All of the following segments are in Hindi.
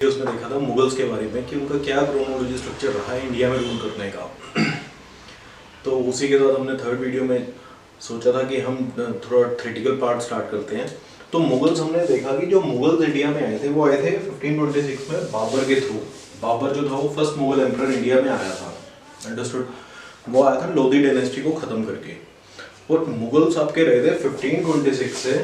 उसमें देखा था मुगल्स के बारे में कि उनका क्या क्रोनोलॉजी स्ट्रक्चर रहा है इंडिया में रूल करने का। तो उसी के साथ हमने थर्ड वीडियो में सोचा था कि हम थोड़ा थ्योरेटिकल पार्ट स्टार्ट करते हैं। तो मुगल्स हमने देखा कि जो मुगल्स इंडिया में आए थे वो आए थे 1526 में बाबर के थ्रू। बाबर जो था वो फर्स्ट मुगल एम्परर इंडिया में आया था, अंडरस्टूड। वो आया था लोधी डायनेस्टी को ख़त्म करके। और मुगल्स आपके रहे थे 1526 से,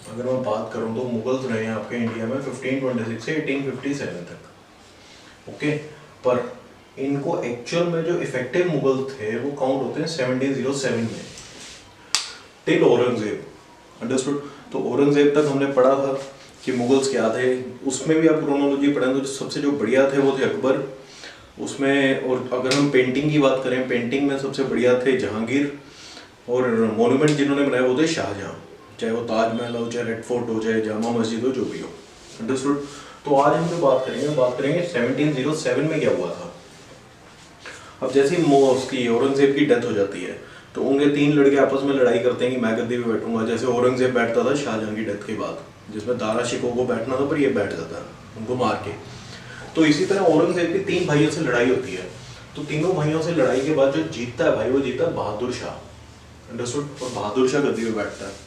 अगर मैं बात करूं तो मुगल्स रहे हैं आपके इंडिया में 1526 से 1857 तक, ओके। पर इनको एक्चुअल में जो इफेक्टिव मुगल थे वो काउंट होते हैं 1707 में, टिल औरंगजेब, अंडरस्टूड। तो औरंगजेब तक हमने पढ़ा था कि मुगल्स क्या थे। उसमें भी आप क्रोनोलॉजी पढ़ें तो सबसे जो बढ़िया थे वो थे अकबर उसमें। और अगर हम पेंटिंग की बात करें, पेंटिंग में सबसे बढ़िया थे जहांगीर, और मोन्यूमेंट जिन्होंने बनाए वो थे शाहजहां, चाहे वो ताजमहल हो, चाहे रेड फोर्ट हो, चाहे जामा मस्जिद हो, जो भी हो, अंडरस्टूड। तो आज हम जो बात करेंगे 1707 में क्या हुआ था। अब जैसे ही उसकी औरंगजेब की डेथ हो जाती है तो उनके तीन लड़के आपस में लड़ाई करते हैं कि मैं गद्दी पे बैठूंगा। जैसे औरंगजेब बैठता था शाहजहां की डेथ के बाद, जिसमें दारा शिकोह को बैठना था पर ये बैठ जाता है उनको मार के। तो इसी तरह औरंगजेब के तीन भाइयों से लड़ाई होती है। तो तीनों भाइयों से लड़ाई के बाद जो जीतता है भाई, वो जीता है बहादुर शाह, अंडरस्टूड। और बहादुर शाह गद्दी पे बैठता है।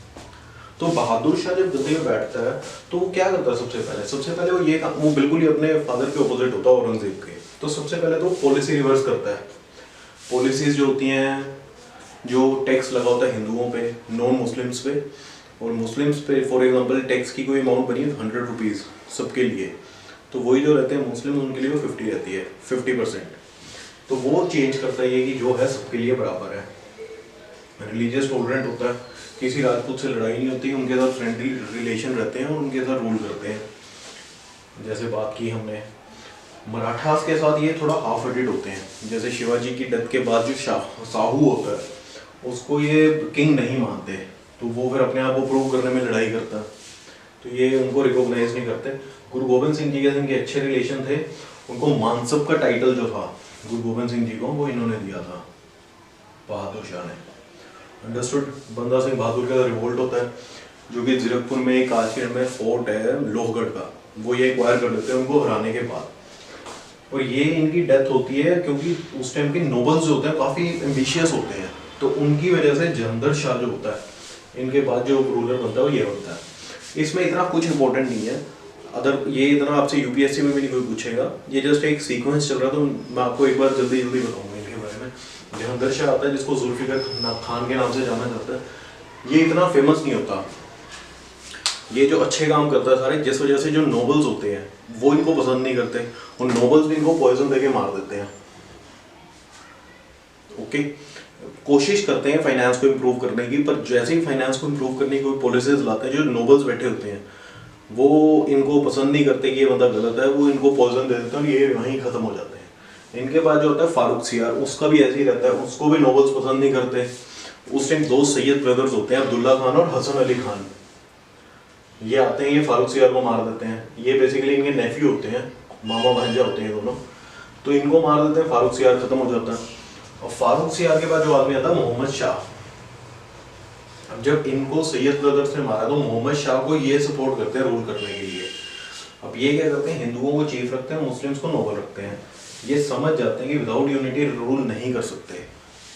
तो बहादुर शाह जब गद्दी पे बैठता है तो वो क्या करता है सबसे पहले वो बिल्कुल ही अपने फादर के ऑपोजिट होता है औरंगजेब के। तो सबसे पहले तो पॉलिसी रिवर्स करता है। पॉलिसीज जो होती हैं, जो टैक्स लगा होता है हिंदुओं पे, नॉन मुस्लिम्स पे, और मुस्लिम्स पे फॉर एग्जांपल टैक्स की कोई अमाउंट बनी है 100 रुपीज़ सबके लिए, तो वही जो रहते हैं मुस्लिम उनके लिए वो 50 रहती है, 50%। तो वो चेंज करता है ये कि जो है सबके लिए बराबर है। रिलीजियस टॉलरेंट होता है, किसी राजपूत से लड़ाई नहीं होती, उनके साथ फ्रेंडली रिलेशन रहते हैं और उनके साथ रूल करते हैं। जैसे बात की हमने मराठास के साथ, ये थोड़ा हाफ हेडेड होते हैं। जैसे शिवाजी की डेथ के बाद जो साहू होता है उसको ये किंग नहीं मानते, तो वो फिर अपने आप को प्रूव करने में लड़ाई करता है, तो ये उनको रिकॉग्नाइज नहीं करते। गुरु गोविंद सिंह जी के जिनके अच्छे रिलेशन थे, उनको मानसब का टाइटल जो था गुरु गोविंद सिंह जी को, वो इन्होंने दिया था बहादुर शाह ने, अंडरस्टूड। बंदा सिंह बहादुर का रिवोल्ट होता है जो कि जीरकपुर में एक आज के में फोर्ट है लोहगढ़ का, वो ये एक्वायर कर लेते हैं उनको हराने के बाद। और ये इनकी डेथ होती है क्योंकि उस टाइम के नोबल्स जो होते हैं काफ़ी एम्बिशियस होते हैं, तो उनकी वजह से जहंदर शाह जो होता है इनके बाद जो रूलर बनता है वो ये बनता है। इसमें इतना कुछ इंपॉर्टेंट नहीं है, अदर ये इतना आपसे यूपीएससी में भी नहीं कोई पूछेगा, ये जस्ट एक सीक्वेंस चल रहा है। तो मैं आपको एक बार जल्दी बताऊंगा इनके बारे में। जहंदर शाह आता है जिसको जुल्फिकार खान के नाम से जाना जाता है, ये इतना फेमस नहीं होता। ये जो अच्छे काम करता है सारे, जिस वजह से जो नोबल्स होते हैं वो इनको पसंद नहीं करते, और नोबल्स भी इनको पॉइजन देके मार देते हैं, ओके। कोशिश करते हैं फाइनेंस को इम्प्रूव करने की, पर जैसे ही फाइनेंस को इम्प्रूव करने की कोई पॉलिसीज लाते हैं, जो नोबल्स बैठे होते हैं वो इनको पसंद नहीं करते कि ये बंदा गलत है, वो इनको पॉइजन दे देते हैं और ये वहीं खत्म हो जाते हैं। इनके बाद जो होता है फारूक सियार, उसका भी ऐसे ही रहता है, उसको भी नोबल्स पसंद नहीं करते। उस टाइम दो सैयद ब्रदर्स होते हैं, अब्दुल्ला खान और हसन अली खान, ये आते हैं, ये फारूक सियार को मार देते हैं। ये बेसिकली इनके नेफ्यू होते हैं, मामा भांजा होते हैं दोनों, तो इनको मार देते हैं, फारूक सियार खत्म हो जाता है। और फारूक सियार के बाद जो आदमी आता है मोहम्मद शाह। अब जब इनको सैयद ब्रदर्स ने मारा तो मोहम्मद शाह को ये सपोर्ट करते हैं रूल करने के लिए। अब ये क्या करते हैं, हिंदुओं को चीफ रखते हैं, मुस्लिम्स को नोबल रखते हैं। ये समझ जाते हैं कि विदाउट यूनिटी रूल नहीं कर सकते,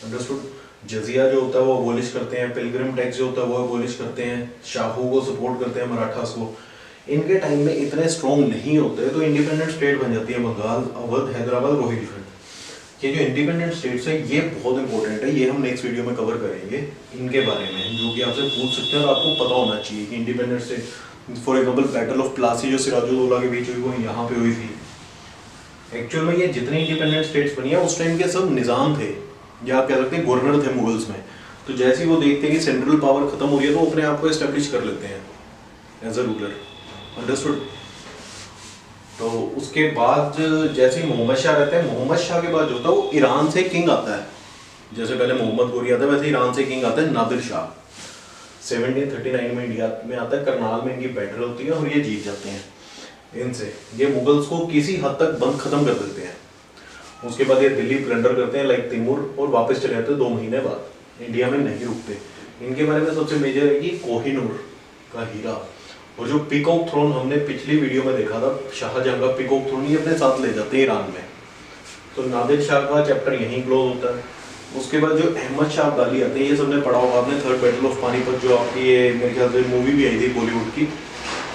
अंडरस्टूड। जजिया जो होता है वो अबॉलिश करते हैं, पिलग्रिम टैक्स जो होता है वो अबॉलिश करते हैं, शाहू को सपोर्ट करते हैं, मराठास को। इनके टाइम में इतने स्ट्रॉन्ग नहीं होते, तो इंडिपेंडेंट स्टेट बन जाती है बंगाल, अवध, हैदराबाद, रोहिलखंड। ये जो इंडिपेंडेंट स्टेट्स है ये बहुत इंपॉर्टेंट है, ये हम नेक्स्ट वीडियो में कवर करेंगे इनके बारे में, जो कि आपसे पूछ सकते हैं और आपको पता होना चाहिए कि independent state, for example battle of Plassey जो सिराजुद्दौला के बीच हुई वो यहाँ पे हुई थी। एक्चुअल में ये जितनी इंडिपेंडेंट स्टेट्स बनी है उस टाइम के सब निज़ाम थे, या आप कह सकते हैं गवर्नर थे मुगल्स में। तो जैसे ही वो देखते हैं कि सेंट्रल पावर खत्म हो रही है तो अपने आप को एस्टेब्लिश कर लेते हैं एज अ रूलर, अंडरस्टूड। तो उसके बाद जैसे ही मोहम्मद शाह रहते हैं, मोहम्मद शाह के बाद जो होता है वो ईरान से किंग आता है। जैसे पहले मोहम्मद गोरी आता है, वैसे ईरान से किंग आता है नादिर शाह। 1739 में इंडिया में आता है, करनाल में इनकी बैटल होती है और ये जीत जाते हैं इनसे। ये मुगल्स को किसी हद तक बंद खत्म कर देते हैं। उसके बाद ये दिल्ली प्लंडर करते हैं लाइक तैमूर, और वापस चले जाते हैं 2 महीने बाद, इंडिया में नहीं रुकते। इनके बारे में सबसे मेजर है कि कोहिनूर का हीरा, और जो पीकॉक थ्रोन हमने पिछली वीडियो में देखा था, शाहजहां का पीकॉक थ्रोन ये अपने साथ ले जाते हैं ईरान में। तो नादिर शाह का चैप्टर यहीं क्लोज होता है। उसके बाद जो अहमद शाह अब्दाली आते हैं, ये सबने पढ़ा होगा आपने, थर्ड बैटल ऑफ पानीपत, जो आपकी ये मेरे ख्याल से मूवी भी आई थी बॉलीवुड की।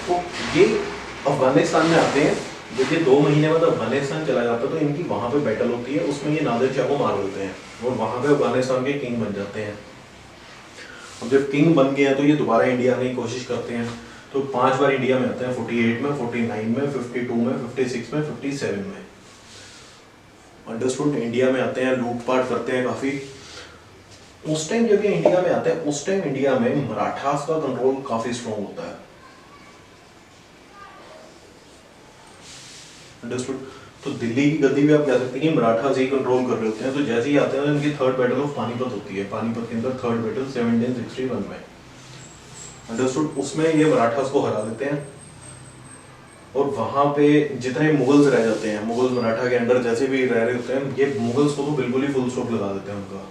तो ये अफगानिस्तान में आते हैं। जब ये 2 महीने बाद अफगानिस्तान चला जाता है तो इनकी वहाँ पे बैटल होती है, उसमें ये नादिर शाह को मार देते हैं और वहाँ पे अफगानिस्तान के किंग बन जाते हैं। अब जब किंग बन गए हैं तो ये दोबारा इंडिया आने की कोशिश करते हैं। तो 5 बार इंडिया में आते हैं, 48 में, 49 में, 52 में, 56 में, 57 में। अंडरस्टूड। इंडिया में आते हैं, लूटपाट करते हैं काफ़ी। उस टाइम जब ये इंडिया में आते हैं, उस टाइम इंडिया में मराठास का कंट्रोल काफ़ी स्ट्रॉन्ग होता है। अंडरस्टूड। तो दिल्ली की गद्दी भी आप कह सकते हैं कि मराठास ही कंट्रोल कर रहे होते हैं। तो जैसे ही आते हैं तो इनकी थर्ड बैटल ऑफ पानीपत होती है, पानीपत के अंदर थर्ड बैटल 1761 में। अंडरस्टूड। उसमें ये मराठास को हरा देते हैं और वहाँ पे जितने मुगल्स रह जाते हैं, मुगल्स मराठा के अंडर जैसे भी रह रहे होते हैं, ये मुगल्स को तो बिल्कुल ही फुल स्टॉप लगा देते हैं, उनका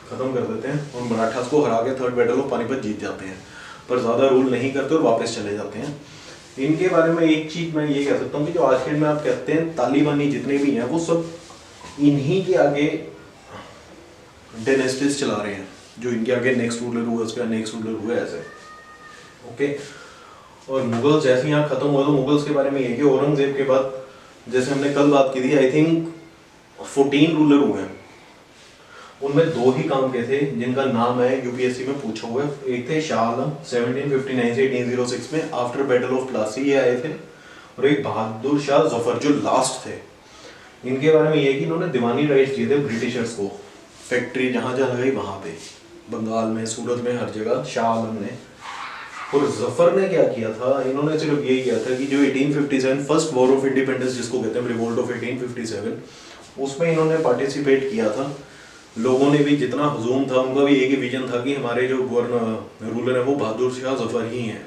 खत्म कर देते हैं और मराठास को हरा के थर्ड बैटल ऑफ पानीपत जीत जाते हैं। पर ज़्यादा रूल नहीं करते और वापस चले जाते हैं। इनके बारे में एक चीज़ मैं ये कह सकता हूँ कि जो आज के में आप कहते हैं तालिबानी जितने भी हैं, वो सब इन्हीं के आगे डायनेस्टीज चला रहे हैं। जो इनके आगे नेक्स्ट रूलर हुआ, उसके नेक्स्ट रूलर हुआ, ऐसे। ओके। और मुगल्स जैसे यहाँ खत्म हुआ तो मुगल्स के बारे में ये कि औरंगजेब के बाद, जैसे हमने कल बात की थी, आई थिंक 14 रूलर हुए हैं। उनमें 2 ही काम के थे जिनका नाम है यूपीएससी में पूछा हुआ है। एक थे शाह आलम 1759 से 1806 में, आफ्टर बैटल ऑफ प्लासी ये आए थे। और एक बहादुर शाह जफर जो लास्ट थे। इनके बारे में ये कि इन्होंने दीवानी राइट्स दिए थे ब्रिटिशर्स को, फैक्ट्री जहाँ जहाँ लगाई वहाँ पे, बंगाल में, सूरत में, हर जगह शाह आलम ने। और जफर ने क्या किया था, इन्होंने सिर्फ यही किया था कि जो 1857 फर्स्ट वॉर ऑफ इंडिपेंडेंस जिसको कहते हैं, रिवोल्ट ऑफ 1857, उसमें इन्होंने पार्टिसिपेट किया था। लोगों ने भी जितना हजूम था, उनका भी एक ही विजन था कि हमारे जो गवर्नर रूलर है वो बहादुर शाह जफर ही हैं।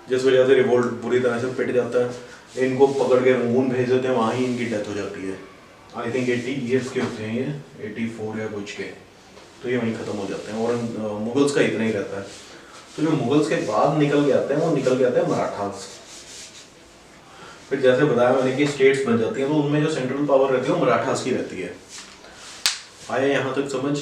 जिस वजह से रिवोल्ट बुरी तरह से पिट जाता है, इनको पकड़ के रंगून भेज देते हैं, वहाँ ही इनकी डेथ हो जाती है। आई थिंक 80 ईयर्स के होते हैं ये, 84 या कुछ के, तो ये वहीं ख़त्म हो जाते हैं। और मुगल्स का इतना ही रहता है। तो जो मुगल्स के बाद निकल के आते हैं वो निकल के आते हैं मराठास। फिर जैसे बताया मैंने कि स्टेट्स बन जाती हैं, तो उनमें जो सेंट्रल पावर रहती है वो मराठास की रहती है। आया यहाँ तक समझ?